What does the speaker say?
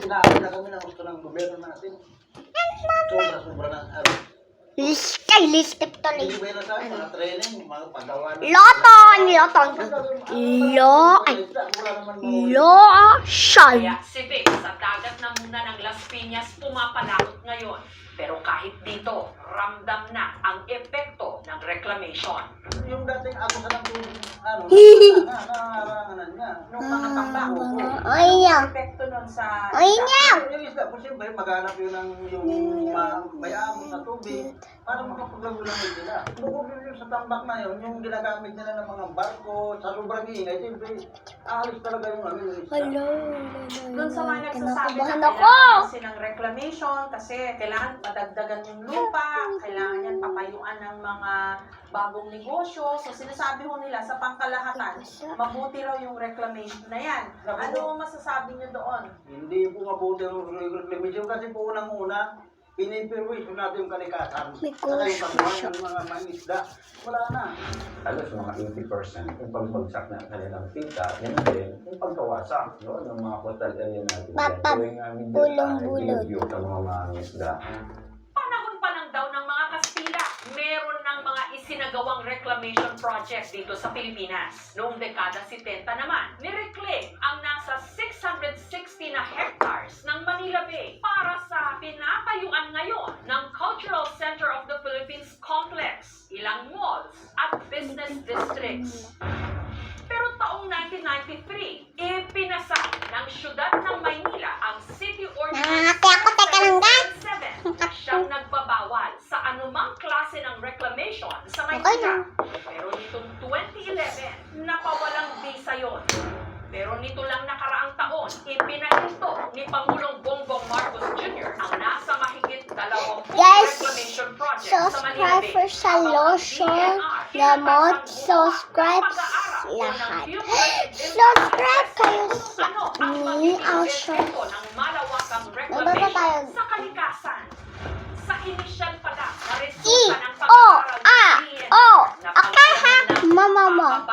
Inaaway na kami ng gusto ng gobyerno natin. Sobra-sobra na. Listip to ni. Hindi ba yun sa akin, mga training, mga paggawa na. Loton. Lotion. Kaya si Vic sa dagat na muna ng Las Piñas pumapalakot ngayon. Pero kahit dito, ramdam na ang epekto ng reclamation. Yung dating ako sa nangaranganan niya. Nung mga tambak, Ay, niya. epekto nun sa Ay, niya. Yung isda, po siyempre, maghanap yun ng yung mayamon na tubig para makapaglagulang sila. Bukod yun sa tambak na yun, yung ginagamit nila ng mga barko, sa sobrang ingay, siyempre, aalis talaga yung yung isda. Doon sa mga nagsasabi na Kinakabahan ako. kailangan kasi ng reclamation kasi kailangan madagdagan yung lupa, kailangan yan papayuan ng mga bagong negosyo. So sinasabi ho nila sa pangkalahatan, mabuti raw yung reclamation na yan. Ano masasabi niyo doon? Hindi po mabuti yung reclamation kasi po unang-una, pinipirwisyo natin yung kalikasan. May Saka yung gosh. kabuhan ng mga mangisda. Wala na. Halos mga 80% yung pagbagsak na kanilang kita, yan din yung pagkawasak, no? Ng mga coastal area natin. Papap, Tuwing namin bulong-bulog. ng mga mangisda. Panahon pa lang daw ng mga Kastila, meron ng mga isinagawang reclamation project dito sa Pilipinas. Noong dekada 70 naman, nireclaim ang nasa 660 na hectares ng Manila Bay para sa pinapayuan ngayon ng Cultural Center of the Philippines Complex, ilang malls at business districts. Pero taong 1993, ipinasa ng syudad ng Maynila ang City Ordinance Nangangati ako, teka lang, guys. 7. Siyang nagbabawal sa anumang klase ng reclamation sa Okay Maynila. na. Pero nitong 2011, napawalang visa yon. Pero nito lang nakaraang taon, ipinahinto ni Pangulong Bongbong Marcos Jr. ang nasa mahigit 20 Guys, reclamation project sa Manila subscribe Bay. for sa lotion, gamot, subscribe lahat. Subscribe kayo sa ni Alshon